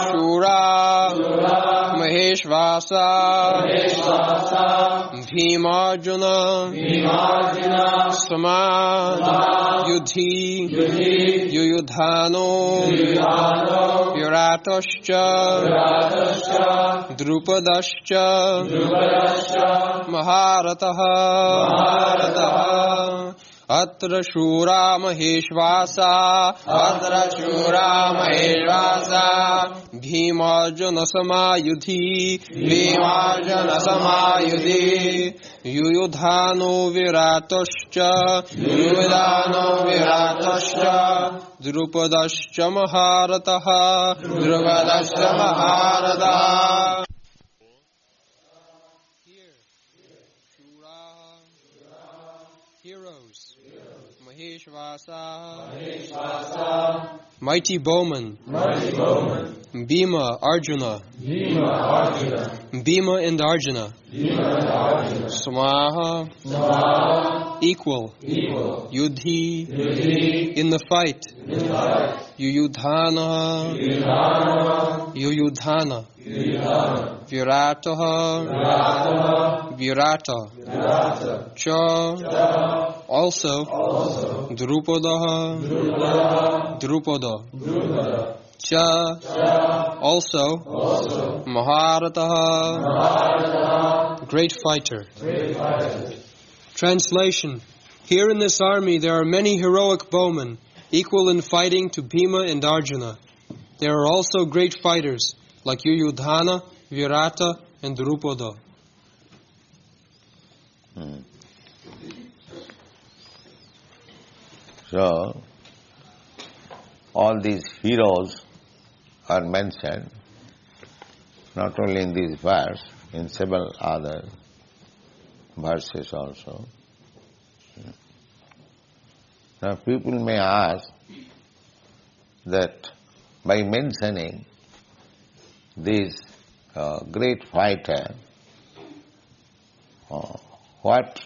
Shura Maheshvasa Bhimarjuna Sama Yudhi Yuyudhano Viratascha Drupadascha Maharataha Atra Shura Maheshvasa Bhimarjuna Samayudhi Yuyudhano Viratascha Drupadascha Maharataha Heroes, Maheshvasa, mighty bowmen, Bhima, Arjuna, Bhima and Arjuna, Samaha, equal, Yudhi, in the fight, Yuyudhana, Virata, Cha, also, Drupada, Cha, also, Maharataha, great fighter. Translation. Here in this army there are many heroic bowmen, equal in fighting to Bhima and Arjuna. There are also great fighters, like Yuyudhana, Virata, and Drupada. So, all these heroes are mentioned, not only in this verse, in several other verses also. Now people may ask that by mentioning this great fighter, what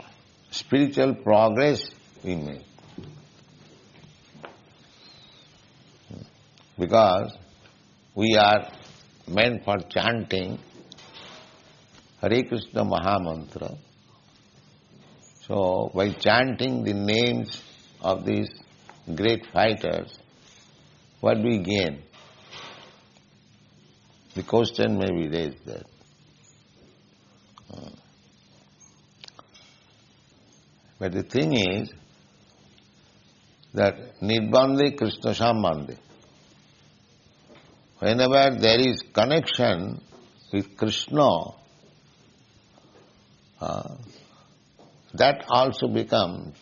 spiritual progress we make. Because we are meant for chanting Hare Krishna Mahamantra. So by chanting the names of these great fighters, what do we gain? The question may be raised there. But the thing is that Nirbandhe Krishna Sambandhe. Whenever there is connection with Krishna, that also becomes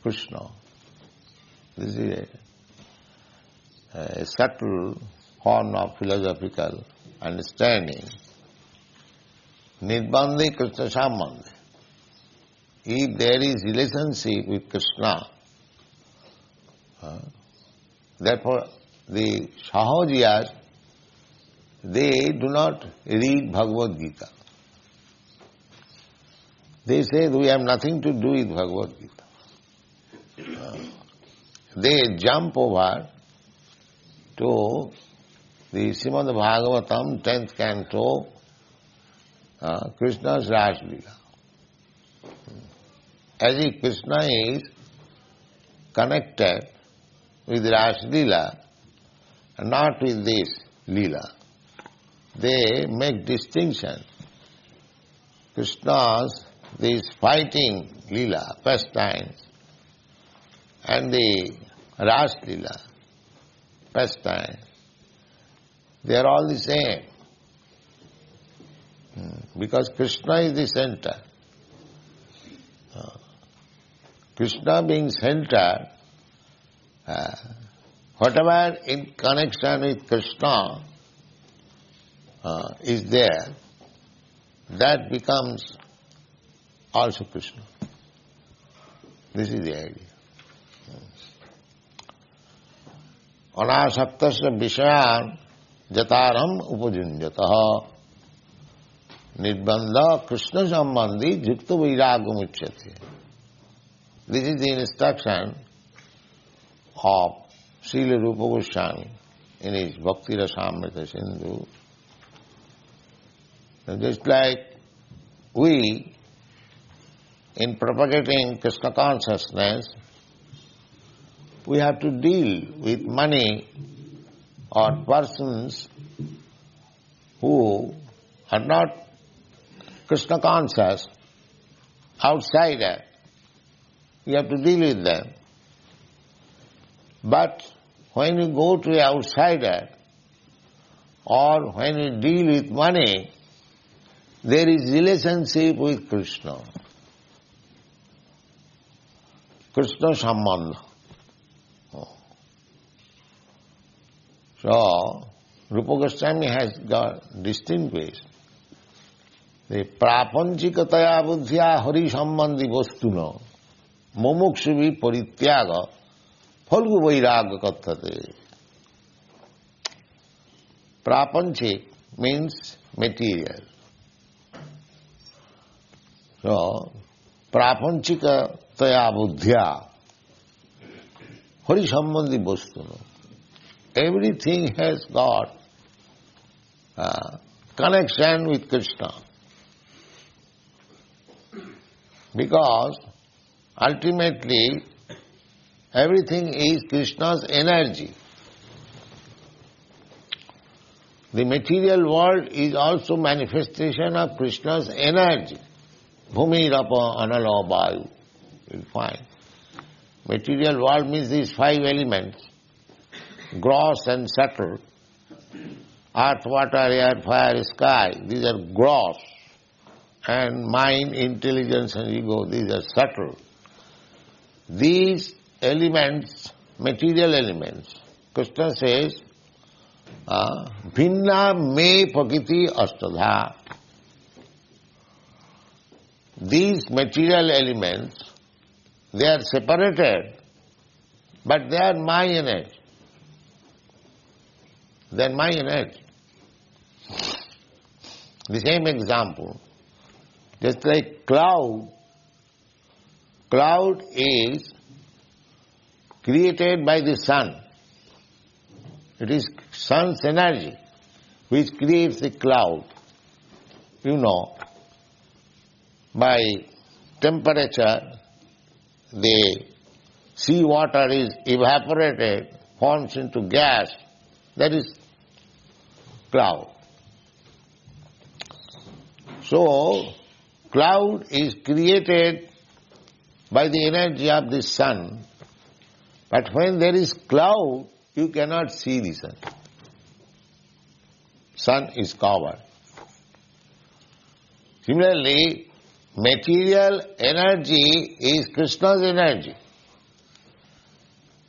Krishna. This is a subtle form of philosophical understanding. Nirbandhe Krishna Sambandhe. If there is relationship with Krishna, therefore the Sahajiyas, they do not read Bhagavad-gītā. They say we have nothing to do with Bhagavad-gītā. They jump over to the Srimad Bhagavatam, 10th canto, Krishna's Ras Leela. As if Krishna is connected with Ras Leela, not with this Leela. They make distinction. Krishna's, this fighting Leela, pastimes, and the Ras Leela, pastimes, they are all the same. Because Krishna is the center. Krishna being center, whatever in connection with Krishna is there, that becomes also Krishna. This is the idea. Anasaktasya vishayan jataram upajunjataha nirbandha Krishna sambandhi jukta vairagam uchyate. This is the instruction of Srila Rupa Goswami in his Bhakti Rasamrita Sindhu, just like we, in propagating Krishna consciousness, we have to deal with money or persons who are not Krishna conscious, outsider. You have to deal with them. But when you go to an outsider or when you deal with money, there is relationship with Krishna. Krishna Sambandha. So, Rupa Goswami has got distinguished the prapanchikataya buddhya hari sambandhi vastuna mumuksuvi parityaga phalgu vairaga kathate. Prapanchik means material. So, prapanchikataya buddhya hari sambandhi vastuna. Everything has got connection with Krishna. Because ultimately everything is Krishna's energy. The material world is also manifestation of Krishna's energy. Bhumi, Rapa, Anala, Vayu. You'll find. Material world means these 5 elements. Gross and subtle. Earth, water, air, fire, sky. These are gross. And mind, intelligence and ego, these are subtle. These elements, material elements, Krishna says, Bhinna me pakiti astadha. These material elements, they are separated, but they are my energy. They are my energy. The same example, just like cloud is created by the sun. It is sun's energy which creates the cloud. You know, by temperature, the sea water is evaporated, forms into gas. That is cloud. So, cloud is created by the energy of the sun. But when there is cloud, you cannot see the sun. Sun is covered. Similarly, material energy is Krishna's energy.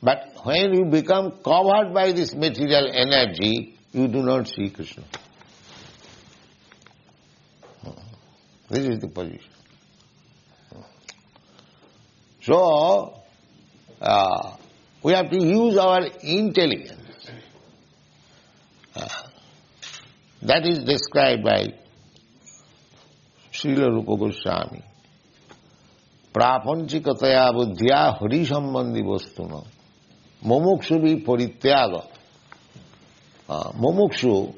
But when you become covered by this material energy, you do not see Krishna. This is the position. So, we have to use our intelligence. That is described by Srila Rupa Goswami. Prapanchikataya buddhya hari sambandhi vastuna mumuksuvi parityaga. Mumukshu,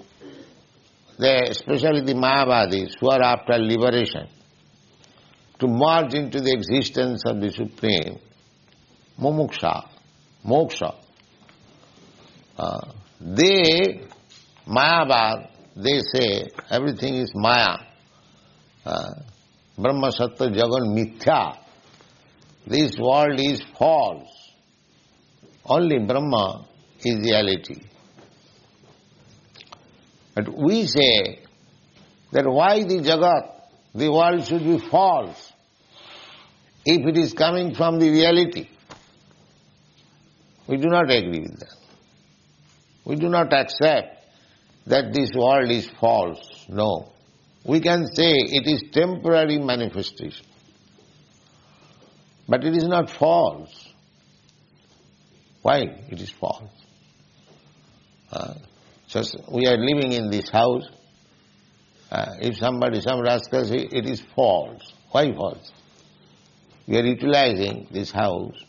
especially the Mayavadis who are after liberation, to merge into the existence of the Supreme, mumuksha, moksha. Mayavad, they say everything is Maya. Brahma, Sattva, Jagan, Mithya. This world is false. Only Brahma is reality. But we say that why the Jagat, the world should be false if it is coming from the reality. We do not agree with that. We do not accept that this world is false. No. We can say it is temporary manifestation. But it is not false. Why it is false? So we are living in this house. If some rascal says it is false. Why false? We are utilizing this house.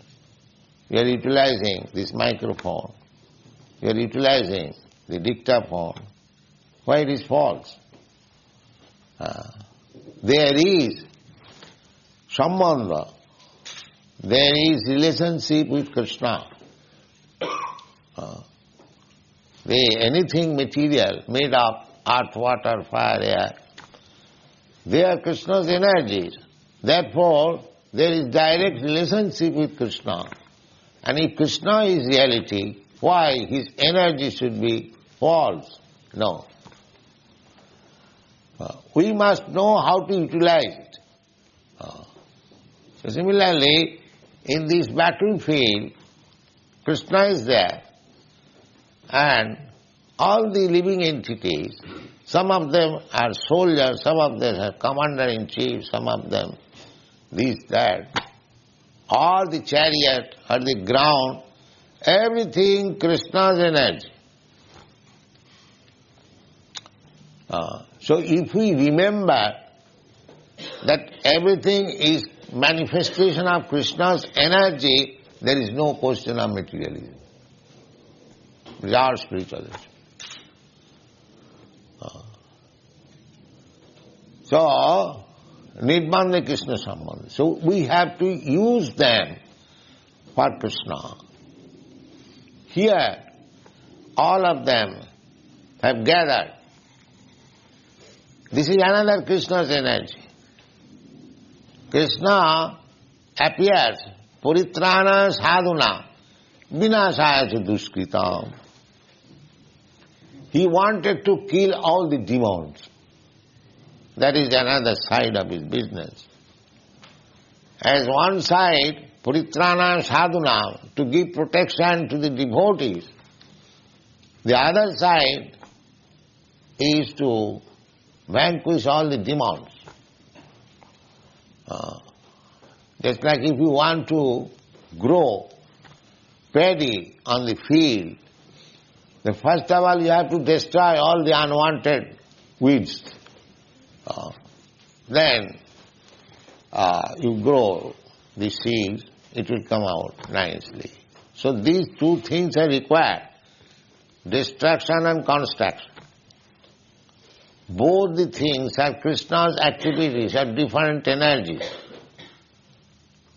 We are utilizing this microphone. you are utilizing the dictaphone, why it is false? There is sambandha, there is relationship with Krishna. Anything material made of earth, water, fire, air, they are Krishna's energies. Therefore, there is direct relationship with Krishna. And if Krishna is reality, why his energy should be false? No. We must know how to utilize it. So similarly, in this battlefield, Krishna is there, and all the living entities, some of them are soldiers, some of them are commander-in-chief, some of them this, that, or the chariot, or the ground, everything Krishna's energy. So if we remember that everything is manifestation of Krishna's energy, there is no question of materialism. It is our spirituality. So, Nirbandha Krishna Sambandha. So we have to use them for Krishna. Here, all of them have gathered. This is another Krishna's energy. Krishna appears, Puritrana sadhuna, vinasaya duskritam. He wanted to kill all the demons. That is another side of his business. As one side, Puritrana sadhuna, to give protection to the devotees. The other side is to vanquish all the demons. Just like if you want to grow paddy on the field, then first of all you have to destroy all the unwanted weeds. Then you grow the seeds, it will come out nicely. So these two things are required, destruction and construction. Both the things are Krishna's activities, are different energies.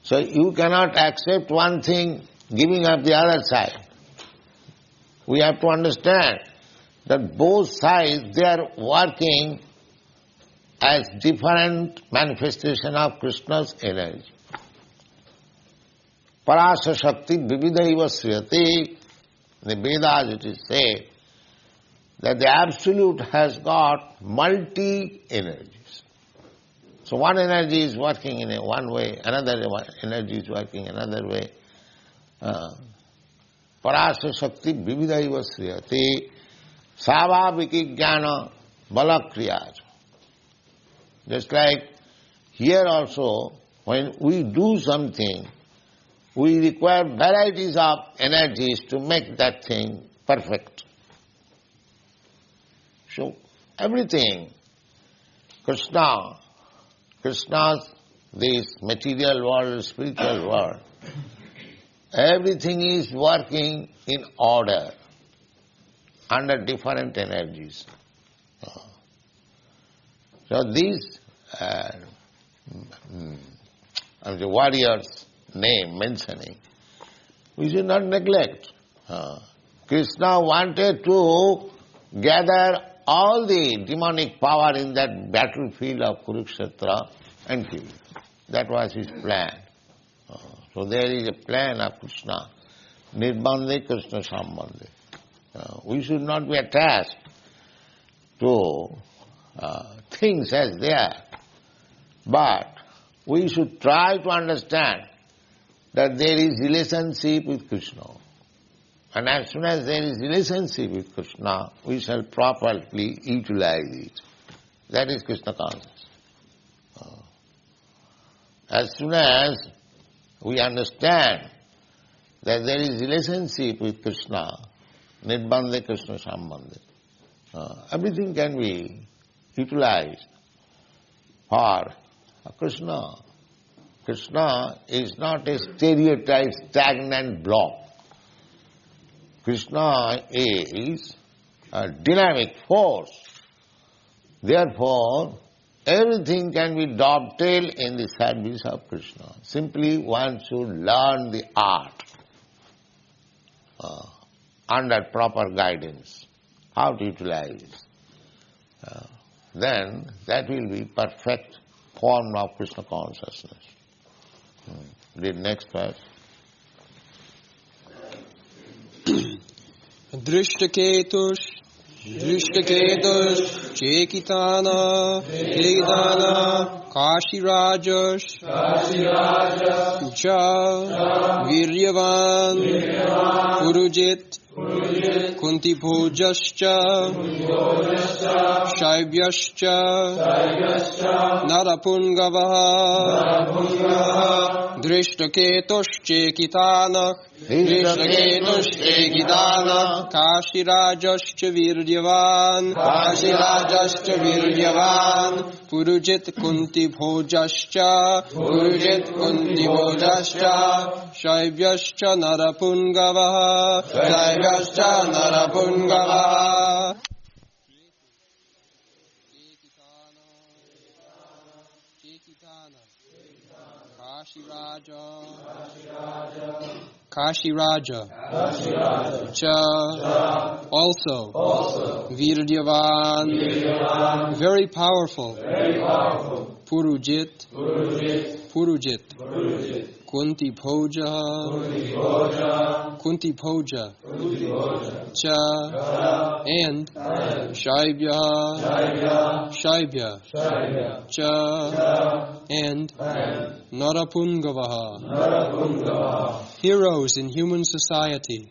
So you cannot accept one thing giving up the other side. We have to understand that both sides, they are working as different manifestation of Krishna's energy. Parasa Shakti Vividaiva Sriyate, the Vedas it is said, that the Absolute has got multi-energies. So one energy is working in one way, another energy is working another way. Parasa Shakti Vividaiva Sriyate, Savabhiki Jnana Balakriyaj. Just like here also, when we do something, we require varieties of energies to make that thing perfect. So everything, Krishna's, this material world, spiritual world, everything is working in order, under different energies. So these, the warrior's name mentioning, we should not neglect. Krishna wanted to gather all the demonic power in that battlefield of Kurukshetra and kill. That was his plan. So there is a plan of Krishna. Nirbandhe Krishna Sambandhe. We should not be attached to things as they are, but we should try to understand that there is relationship with Krishna. And as soon as there is relationship with Krishna, we shall properly utilize it. That is Krishna consciousness. As soon as we understand that there is relationship with Krishna, Nirbandhe Krishna Sambandhe, everything can be utilized for Krishna. Krishna is not a stereotyped, stagnant block. Krishna is a dynamic force. Therefore, everything can be dovetailed in the service of Krishna. Simply one should learn the art under proper guidance, how to utilize it. Then that will be perfect form of Krishna consciousness. The next verse. Drishtaketush Chekitana Kashirajash Cha Viryavan Purujit Kuntibhojascha Shaibhyascha Narapungavaha Drishtaketush Chekitana Kashirajascha Viryavan Purujit Kuntibhojascha Shaibhyascha Narapungavaha Kashiraja Cha also Viryavan very powerful Purujit Kuntipoja Cha and Shaibya Cha and Narapungavaha heroes in human society.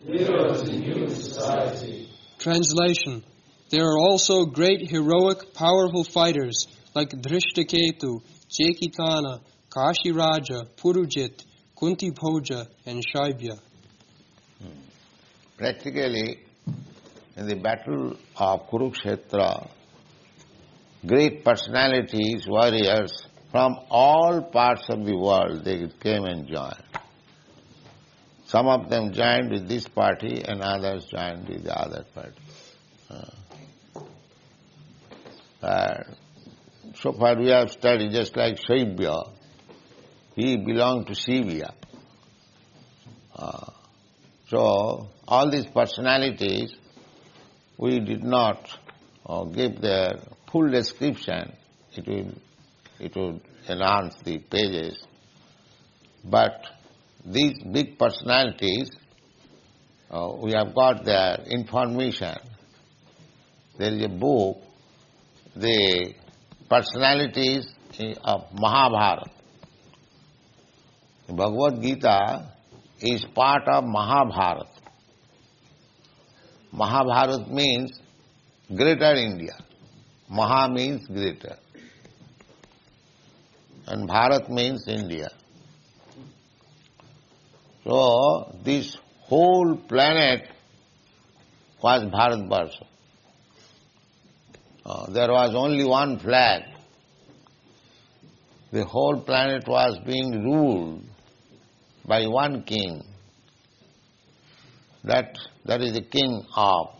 Translation: there are also great heroic powerful fighters like Drishtaketu, Chekitana, Kashiraja, Purujit, Kuntipoja and Shaibya. Practically, in the battle of Kurukshetra, great personalities, warriors from all parts of the world, they came and joined. Some of them joined with this party and others joined with the other party. So far we have studied just like Shaibya. He belonged to Shivya. So all these personalities, we did not give their full description. It would enhance the pages. But these big personalities, we have got their information. There is a book, the personalities of Mahabharata. The Bhagavad-gītā is part of Mahabharata. Mahabharata means greater India. Maha means greater. And Bharat means India. So this whole planet was Bharatvarsha. There was only one flag. The whole planet was being ruled by one king. That is the king of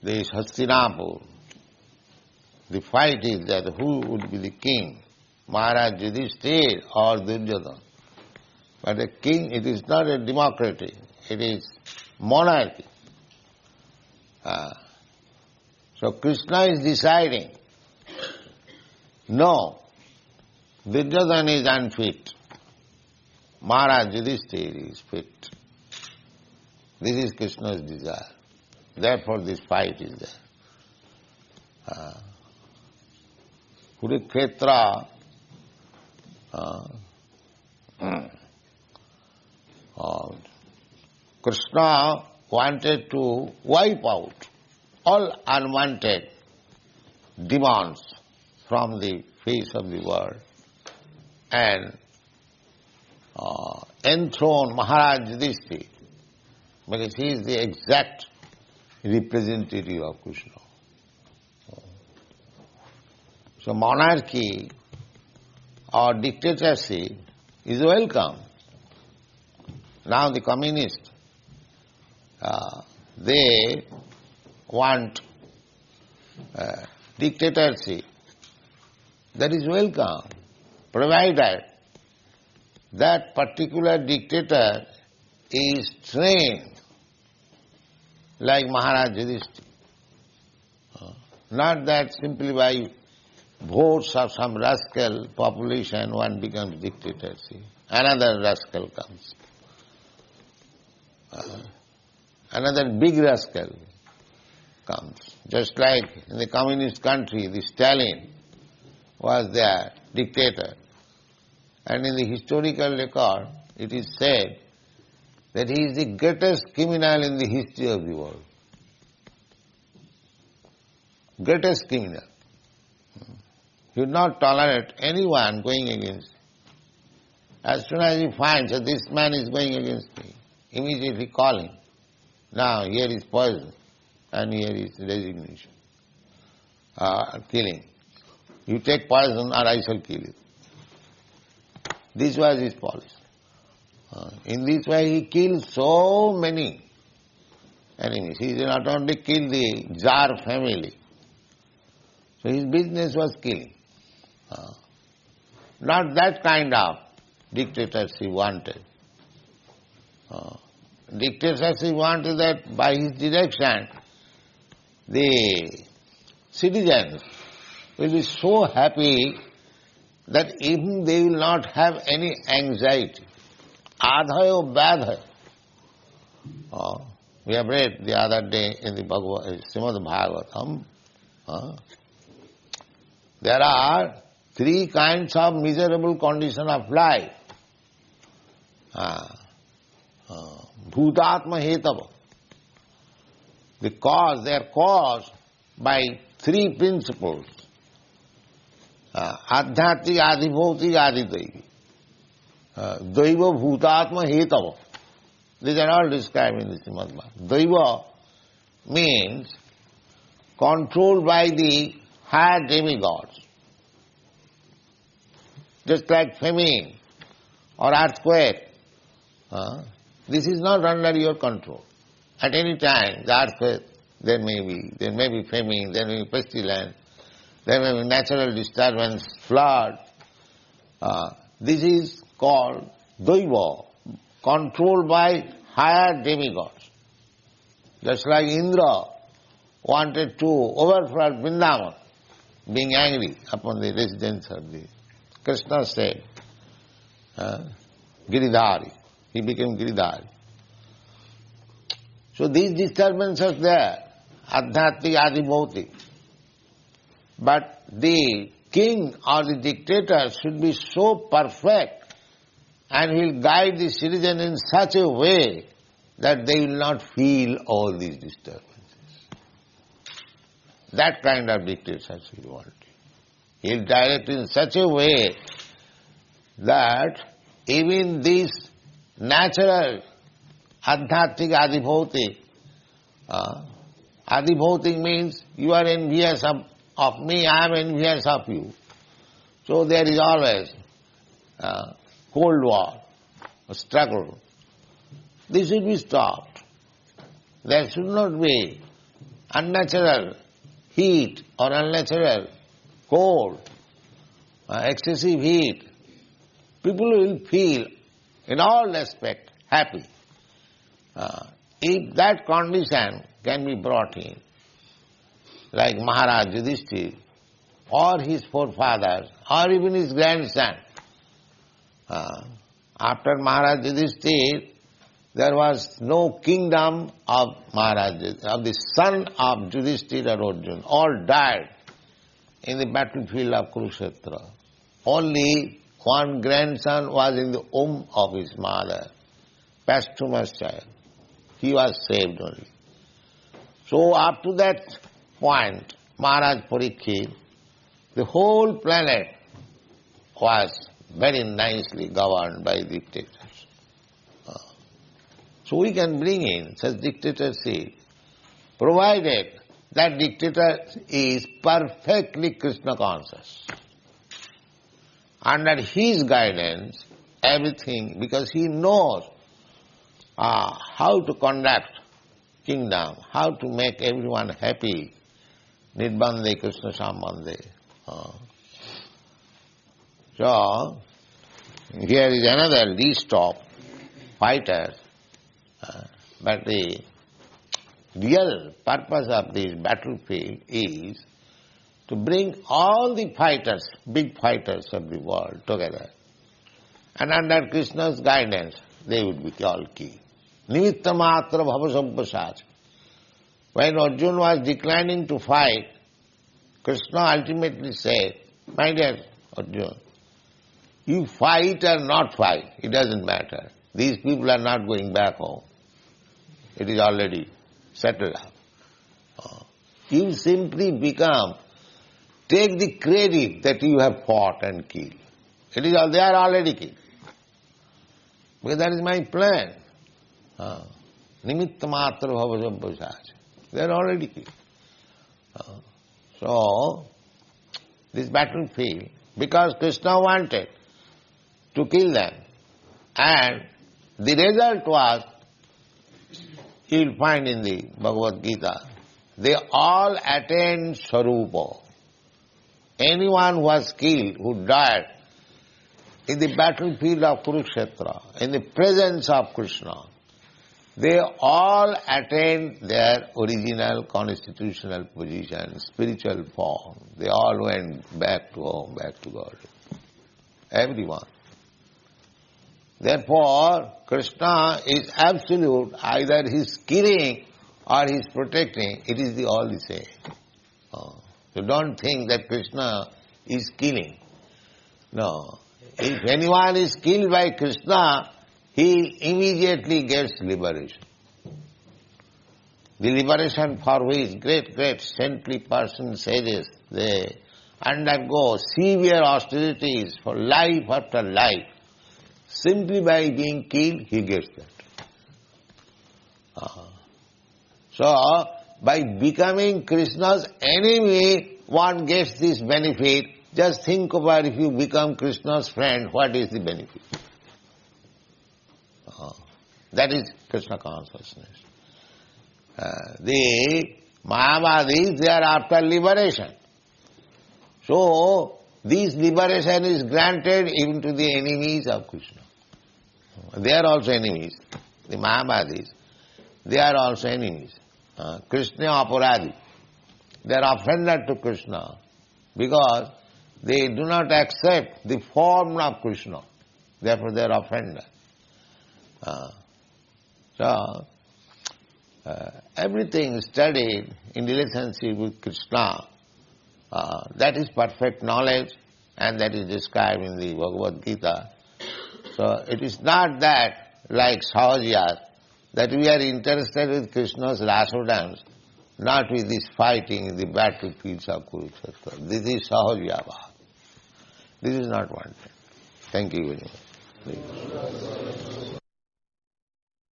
this Hastinapur. The fight is that who would be the king, Maharaj Yudhishthira or Duryodhana. But a king, it is not a democracy, it is monarchy. So Krishna is deciding, no, Duryodhana is unfit. Maharaj Yudhishthira is fit. This is Krishna's desire. Therefore this fight is there. Kurukshetra, Krishna wanted to wipe out all unwanted demons from the face of the world and enthrone Maharaj Yudhishthira, because he is the exact representative of Krishna. So monarchy or dictatorship is welcome. Now the communists they want dictatorship, that is welcome, provided that particular dictator is trained like Maharaj Yudhishthira. Not that simply by votes of some rascal population one becomes dictator. See, another rascal comes. Another big rascal comes. Just like in the communist country, the Stalin was their dictator. And in the historical record, it is said that he is the greatest criminal in the history of the world. Greatest criminal. He would not tolerate anyone going against him. As soon as he finds that this man is going against me, immediately call him. Now here is poison and here is resignation. Killing. You take poison or I shall kill you. This was his policy. In this way he killed so many enemies. He did not only kill the Tsar family. So his business was killing. Not that kind of dictatorship he wanted. Dictatorship wanted that by his direction the citizens will be so happy that even they will not have any anxiety. Adhayo badhayo. We have read the other day in the Bhagavad-gītā. There are three kinds of miserable condition of life. Bhutatma hetava. They are caused by three principles. Adhyatmik, adhibhautik, adidaivi. Daiva bhutatma hetava. These are all described in the Srimad Bhagavatam. Daiva means controlled by the higher demigods. Just like famine or earthquake. This is not under your control. At any time, the earthquake, there may be famine, there may be pestilence, there may be natural disturbance, flood. This is called Daiva, controlled by higher demigods. Just like Indra wanted to overflood Vrindavan, being angry upon the residents of the Krishna said, Giridhari. He became Giridhari. So these disturbances there, Adhyatmik, Adhibhautik. But the king or the dictator should be so perfect and he will guide the citizen in such a way that they will not feel all these disturbances. That kind of dictatorship he wanted. He will direct in such a way that even this natural adhyatmik, adhibhautik, adhibhautik means you are envious of me, I am envious of you. So there is always Cold War, a struggle. This should be stopped. There should not be unnatural heat or unnatural cold, excessive heat. People will feel in all aspects happy. If that condition can be brought in, like Maharaj Yudhishthira or his forefathers or even his grandson. After Maharaj Yudhishthira, there was no kingdom of the son of Yudhishthira or Arjuna. All died in the battlefield of Kurukshetra. Only one grandson was in the womb of his mother, posthumous child. He was saved only. So up to that point, Maharaj Parikshit, the whole planet was very nicely governed by dictators. So we can bring in such dictatorship, provided that dictator is perfectly Krishna conscious. Under his guidance, everything, because he knows how to conduct kingdom, how to make everyone happy. Nirbande Krishna Sambande. So, here is another list of fighters, but the real purpose of this battlefield is to bring all the fighters, big fighters of the world together. And under Krishna's guidance, they would be all killed. Nimitta matra bhavasampasaj. When Arjuna was declining to fight, Krishna ultimately said, my dear Arjuna, you fight or not fight, it doesn't matter. These people are not going back home. It is already settled up. You simply take the credit that you have fought and killed. It is they are already killed. Because that is my plan. Nimitta matra bhavasampasaj. They are already killed. So, this battlefield, because Krishna wanted to kill them, and the result was, you will find in the Bhagavad-gītā, they all attained Sarupa. Anyone who was killed, who died in the battlefield of Kurukshetra, in the presence of Krishna, they all attained their original constitutional position, spiritual form. They all went back to home, back to God. Everyone. Therefore, Krishna is absolute. Either he is killing or he is protecting. It is all the same. So don't think that Krishna is killing. No. If anyone is killed by Krishna, he immediately gets liberation. The liberation for which great saintly persons, sages, they undergo severe austerities for life after life. Simply by being killed, he gets that. So, by becoming Krishna's enemy, one gets this benefit. Just think about if you become Krishna's friend, what is the benefit? That is Krishna consciousness. The Mayavadis, they are after liberation. So, this liberation is granted even to the enemies of Krishna. They are also enemies. The Mayavadis, they are also enemies. Krishna aparadi. They are offended to Krishna because they do not accept the form of Krishna. Therefore they are offended. So, everything studied in relationship with Krishna, that is perfect knowledge, and that is described in the Bhagavad-gītā. So, it is not that, like Sahajyas, that we are interested with Krishna's rasa dance, not with this fighting in the battlefields of Kurukshetra. This is Sahajyava. This is not wanted. Thank you very much.